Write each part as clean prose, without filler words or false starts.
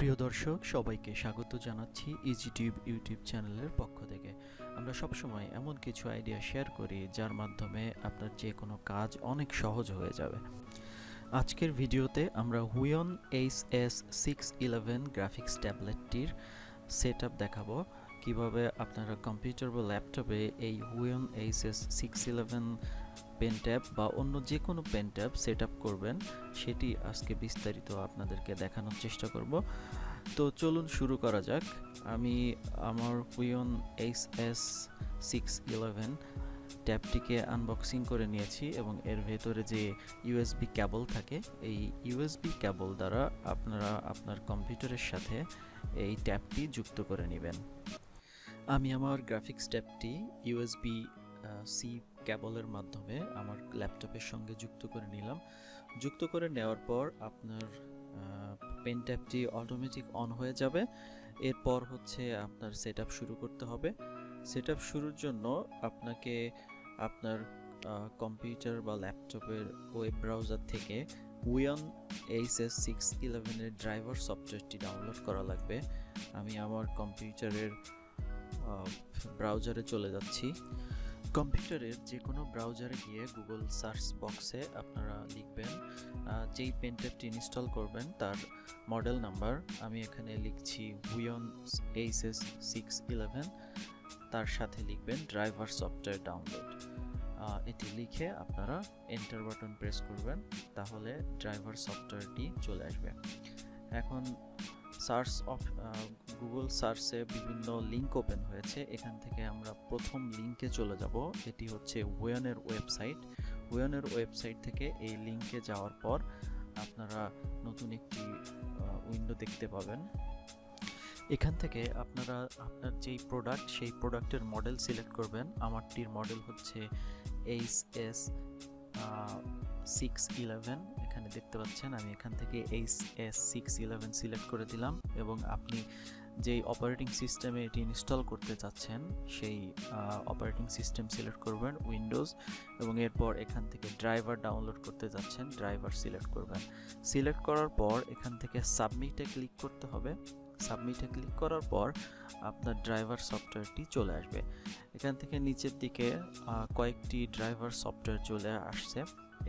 প্রিয় দর্শক সবাইকে স্বাগত জানাচ্ছি EasyTube ইউটিউব চ্যানেলের পক্ষ থেকে। আমরা সবসময় এমন কিছু আইডিয়া শেয়ার করি যার মাধ্যমে আপনার যে কোনো কাজ অনেক সহজ হয়ে যাবে। আজকের ভিডিওতে আমরা Huion HS611 গ্রাফিক্স ট্যাবলেটটির সেটআপ দেখাবো, কিভাবে আপনারা কম্পিউটার বা ল্যাপটপে এই Huion HS611 পেন ট্যাব বা অন্য যে কোনো পেন ট্যাব সেট আপ করবেন, সেটি আজকে বিস্তারিত আপনাদেরকে দেখানোর চেষ্টা করব। তো চলুন শুরু করা যাক। আমি আমার Huion HS611 ট্যাবটিকে আনবক্সিং করে নিয়েছি এবং এর ভেতরে যে ইউএসবি কেবল থাকে, এই ইউএসবি কেবল দ্বারা আপনারা আপনার কম্পিউটারের সাথে এই ট্যাবটি যুক্ত করে নেবেন। আমি আমার গ্রাফিক্স ট্যাবটি ইউএসবি সি কেবলের মাধ্যমে আমার ল্যাপটপের সঙ্গে যুক্ত করে নিলাম। যুক্ত করে নেওয়ার পর আপনার পেন ট্যাবটি অটোমেটিক অন হয়ে যাবে। এরপর হচ্ছে আপনার সেটআপ শুরু করতে হবে। সেটআপ শুরুর জন্য আপনাকে আপনার কম্পিউটার বা ল্যাপটপের ওয়েব ব্রাউজার থেকে Huion HS611 এর ড্রাইভার সফটওয়্যারটি ডাউনলোড করা লাগবে। আমি আমার কম্পিউটারের ব্রাউজারে চলে যাচ্ছি। কম্পিউটারের যে কোনো ব্রাউজারে গিয়ে গুগল সার্চ বক্সে আপনারা লিখবেন যেই পেন ট্যাবটি ইনস্টল করবেন তার মডেল নাম্বার। আমি এখানে লিখছি Huion HS611, তার সাথে লিখবেন ড্রাইভার সফটওয়্যার ডাউনলোড। এটি লিখে আপনারা এন্টার বাটন প্রেস করবেন, তাহলে ড্রাইভার সফটওয়্যারটি চলে আসবে। এখন গুগল সার্চে বিভিন্ন লিঙ্ক ওপেন হয়েছে, এখান থেকে আমরা প্রথম লিঙ্কে চলে যাব। এটি হচ্ছে Huion'ের ওয়েবসাইট। Huion'ের ওয়েবসাইট থেকে এই লিঙ্কে যাওয়ার পর আপনারা নতুন একটি উইন্ডো দেখতে পাবেন। এখান থেকে আপনারা আপনার যেই প্রোডাক্ট, সেই প্রোডাক্টের মডেল সিলেক্ট করবেন। আমারটির মডেল হচ্ছে HS611, এখানে দেখতে পাচ্ছেন। আমি এখান থেকে HS611 সিলেক্ট করে দিলাম এবং আপনি যেই অপারেটিং সিস্টেমে এটি ইনস্টল করতে চাচ্ছেন সেই অপারেটিং সিস্টেম সিলেক্ট করবেন, উইন্ডোজ, এবং এরপর এখান থেকে ড্রাইভার ডাউনলোড করতে যাচ্ছেন, ড্রাইভার সিলেক্ট করবেন। সিলেক্ট করার পর এখান থেকে সাবমিটে ক্লিক করতে হবে। সাবমিটে ক্লিক করার পর আপনার ড্রাইভার সফটওয়্যারটি চলে আসবে। এখান থেকে নিচের দিকে কয়েকটি ড্রাইভার সফটওয়্যার চলে আসছে।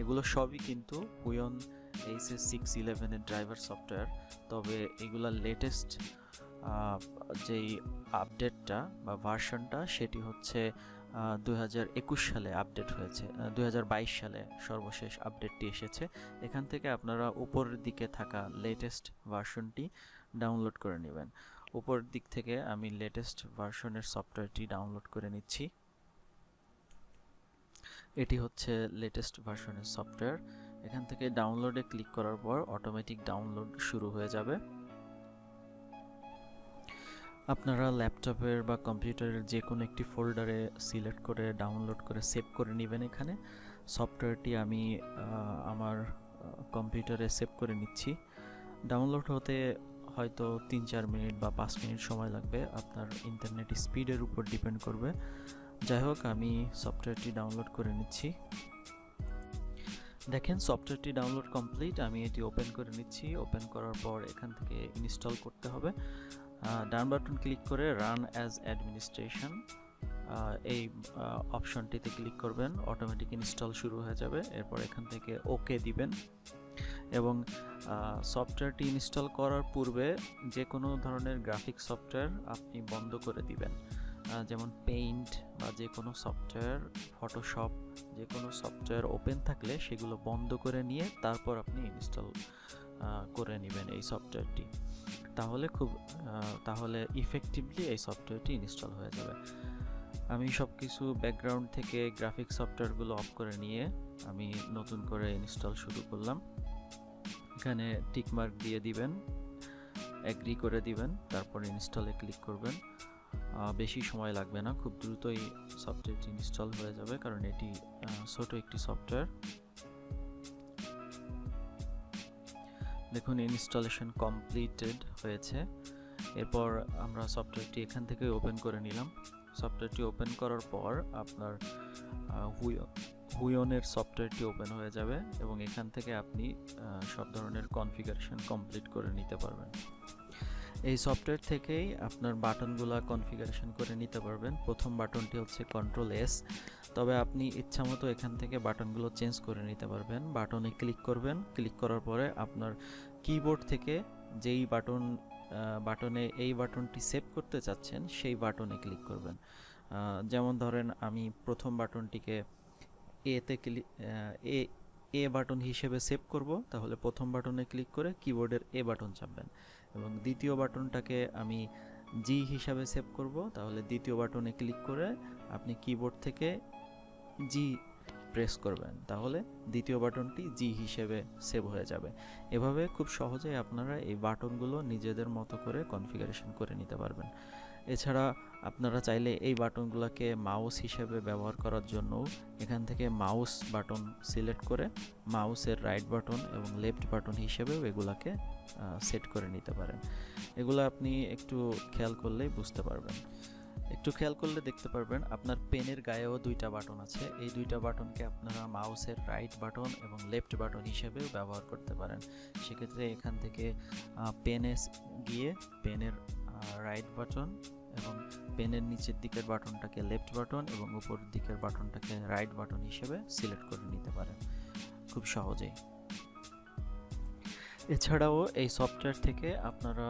এগুলো সবই কিন্তু Huion HS611 এর ড্রাইভার সফটওয়্যার, তবে এগুলা লেটেস্ট যেই আপডেটটা বা ভার্সনটা সেটি হচ্ছে 2021 সালে আপডেট হয়েছে। 2022 সালে সর্বশেষ আপডেটটি এসেছে। এখান থেকে আপনারা উপরের দিকে থাকা লেটেস্ট ভার্সনটি ডাউনলোড করে নেবেন। উপরের দিক থেকে আমি লেটেস্ট ভার্সনের সফটওয়্যারটি ডাউনলোড করে নিচ্ছি। এটি হচ্ছে লেটেস্ট ভার্সনের সফটওয়্যার। এখান থেকে ডাউনলোডে ক্লিক করার পর অটোমেটিক ডাউনলোড শুরু হয়ে যাবে। আপনারা ল্যাপটপের বা কম্পিউটারের যে কোনো একটি ফোল্ডারে সিলেক্ট করে ডাউনলোড করে সেভ করে নেবেন। এখানে সফটওয়্যারটি আমি আমার কম্পিউটারে সেভ করে নিচ্ছি। ডাউনলোড হতে হয়তো 3-4 মিনিট বা 5 মিনিট সময় লাগবে, আপনার ইন্টারনেট স্পিডের উপর ডিপেন্ড করবে। যাই হোক, আমি সফটওয়্যারটি ডাউনলোড করে নিচ্ছি। দেখেন সফটওয়্যারটি ডাউনলোড কমপ্লিট। আমি এটি ওপেন করে নিচ্ছি। ওপেন করার পর এখান থেকে ইনস্টল করতে হবে। ডান বাটন ক্লিক করে রান অ্যাজ অ্যাডমিনিস্ট্রেশন এই অপশনটিতে ক্লিক করবেন, অটোমেটিক ইনস্টল শুরু হয়ে যাবে। এরপর এখান থেকে ওকে দিবেন এবং সফটওয়্যারটি ইনস্টল করার পূর্বে যে কোনো ধরনের গ্রাফিক সফটওয়্যার আপনি বন্ধ করে দিবেন, যেমন পেইন্ট বা যে কোনো সফটওয়্যার, ফটোশপ, যে কোনো সফটওয়্যার ওপেন থাকলে সেগুলো বন্ধ করে নিয়ে তারপর আপনি ইনস্টল করে নেবেন এই সফটওয়্যারটি। তাহলে ইফেক্টিভলি এই সফটওয়্যারটি ইনস্টল হয়ে যাবে। আমি সব কিছু ব্যাকগ্রাউন্ড থেকে গ্রাফিক সফটওয়্যারগুলো অফ করে নিয়ে আমি নতুন করে ইনস্টল শুরু করলাম। এখানে টিকমার্ক দিয়ে দিবেন, এগ্রি করে দিবেন, তারপর ইনস্টলে ক্লিক করবেন। বেশি সময় লাগবে না, খুব দ্রুতই সফটওয়্যারটি ইনস্টল হয়ে যাবে, কারণ এটি ছোট একটি সফটওয়্যার। দেখুন ইনস্টলেশন কমপ্লিটেড হয়েছে। এরপর আমরা সফটওয়্যারটি এখান থেকে ওপেন করে নিলাম। সফটওয়্যারটি ওপেন করার পর আপনার Huion'ের সফটওয়্যারটি ওপেন হয়ে যাবে এবং এখান থেকে আপনি সব ধরনের কনফিগারেশন কমপ্লিট করে নিতে পারবেন। এই সফটওয়্যার থেকেই আপনার বাটনগুলো কনফিগারেশন করে নিতে পারবেন। প্রথম বাটনটি হচ্ছে কন্ট্রোল S, তবে আপনি ইচ্ছামতো এখান থেকে বাটনগুলো চেঞ্জ করে নিতে পারবেন। বাটনে ক্লিক করবেন, ক্লিক করার পরে আপনার কিবোর্ড থেকে যেই বাটনে এই বাটনটি সেভ করতে চাচ্ছেন সেই বাটনে ক্লিক করবেন। যেমন ধরেন আমি প্রথম বাটনটিকে এ বাটন হিসেবে সেভ করব, তাহলে প্রথম বাটনে ক্লিক করে কিবোর্ডের এ বাটন চাপবেন, এবং দ্বিতীয় বাটনটাকে আমি জি হিসাবে সেভ করব, তাহলে দ্বিতীয় বাটনে ক্লিক করে আপনি কিবোর্ড থেকে জি প্রেস করবেন, তাহলে দ্বিতীয় বাটনটি জি হিসেবে সেভ হয়ে যাবে। এভাবে খুব সহজেই আপনারা এই বাটনগুলো নিজেদের মতো করে কনফিগারেশন করে নিতে পারবেন। এছাড়া আপনারা চাইলে এই বাটনগুলোকে মাউস হিসেবে ব্যবহার করার জন্য এখান থেকে মাউস বাটন সিলেক্ট করে মাউসের রাইট বাটন এবং লেফট বাটন হিসেবেও এগুলাকে সেট করে নিতে পারেন। এগুলো আপনি একটু খেয়াল করলেই বুঝতে পারবেন। একটু খেয়াল করলে দেখতে পারবেন আপনার পেনের গায়েও দুইটা বাটন আছে। এই দুইটা বাটনকে আপনারা মাউসের রাইট বাটন এবং লেফট বাটন হিসেবেও ব্যবহার করতে পারেন। সেক্ষেত্রে এখান থেকে পেনে গিয়ে পেনের রাইট বাটন এবং পেনের নিচের দিকের বাটনটাকে লেফট বাটন এবং উপরের দিকের বাটনটাকে রাইট বাটন হিসেবে সিলেক্ট করে নিতে পারেন খুব সহজেই। এছাড়াও এই সফটওয়্যার থেকে আপনারা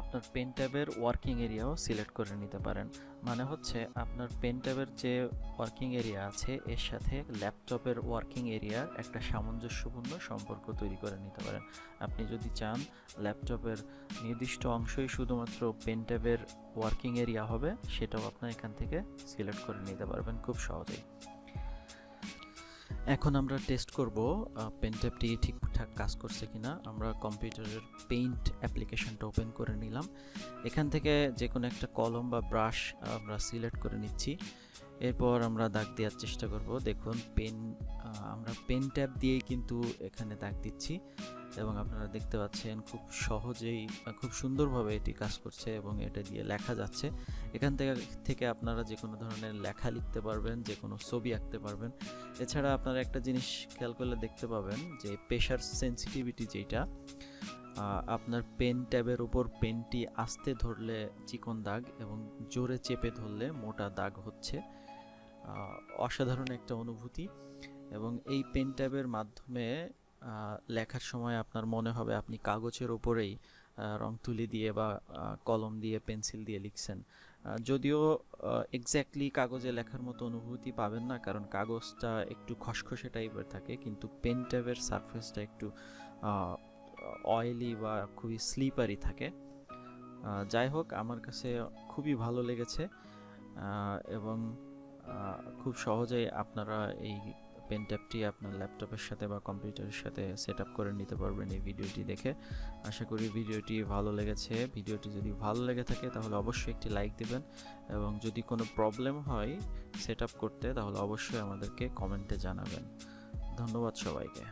আপনার পেন ট্যাবের ওয়ার্কিং এরিয়াও সিলেক্ট করে নিতে পারেন। মানে হচ্ছে আপনার পেন ট্যাবের যে ওয়ার্কিং এরিয়া আছে এর সাথে ল্যাপটপের ওয়ার্কিং এরিয়ার একটা সামঞ্জস্যপূর্ণ সম্পর্ক তৈরি করে নিতে পারেন। আপনি যদি চান ল্যাপটপের নির্দিষ্ট অংশই শুধুমাত্র পেন ট্যাবের ওয়ার্কিং এরিয়া হবে, সেটাও আপনার এখান থেকে সিলেক্ট করে নিতে পারবেন খুব সহজেই। এখন আমরা টেস্ট করব পেন ট্যাবটি ঠিকঠাক কাজ করছে কিনা। আমরা কম্পিউটারের পেইন্ট অ্যাপ্লিকেশনটা ওপেন করে নিলাম। এখান থেকে যে কোনো একটা কলম বা ব্রাশ আমরা সিলেক্ট করে নিচ্ছি। এরপর আমরা দাগ দেওয়ার চেষ্টা করব। দেখুন আমরা পেন ট্যাব দিয়েই কিন্তু এখানে দাগ দিচ্ছি এবং আপনারা দেখতে পাচ্ছেন খুব সহজেই খুব সুন্দরভাবে এটি কাজ করছে এবং এটা দিয়ে লেখা যাচ্ছে। এখান থেকে আপনারা যে কোনো ধরনের লেখা লিখতে পারবেন, যে কোনো ছবি আঁকতে পারবেন। এছাড়া আপনারা একটা জিনিস খেয়াল করলে দেখতে পাবেন যে প্রেশার সেন্সিটিভিটি যেটা, আপনার পেন ট্যাবের উপর পেনটি আস্তে ধরলে চিকন দাগ এবং জোরে চেপে ধরলে মোটা দাগ হচ্ছে। অসাধারণ একটা অনুভূতি। এবং এই পেন ট্যাবের মাধ্যমে লেখার সময় আপনার মনে হবে আপনি কাগজের উপরেই রং তুলি দিয়ে বা কলম দিয়ে পেন্সিল দিয়ে লিখছেন। যদিও এক্স্যাক্টলি কাগজে লেখার মতো অনুভূতি পাবেন না, কারণ কাগজটা একটু খসখসে টাইপের থাকে, কিন্তু পেন ট্যাবের সারফেসটা একটু অয়েলি বা খুবই স্লিপারি থাকে। যাই হোক, আমার কাছে খুবই ভালো লেগেছে এবং খুব সহজেই আপনারা এই পেন ট্যাবটি আপনার ল্যাপটপের সাথে বা কম্পিউটারের সাথে সেট আপ করে নিতে পারবেন এই ভিডিওটি দেখে। আশা করি ভিডিওটি ভালো লেগেছে। ভিডিওটি যদি ভালো লেগে থাকে তাহলে অবশ্যই একটি লাইক দিবেন, এবং যদি কোনো প্রবলেম হয় সেট আপ করতে তাহলে অবশ্যই আমাদেরকে কমেন্টে জানাবেন। ধন্যবাদ সবাইকে।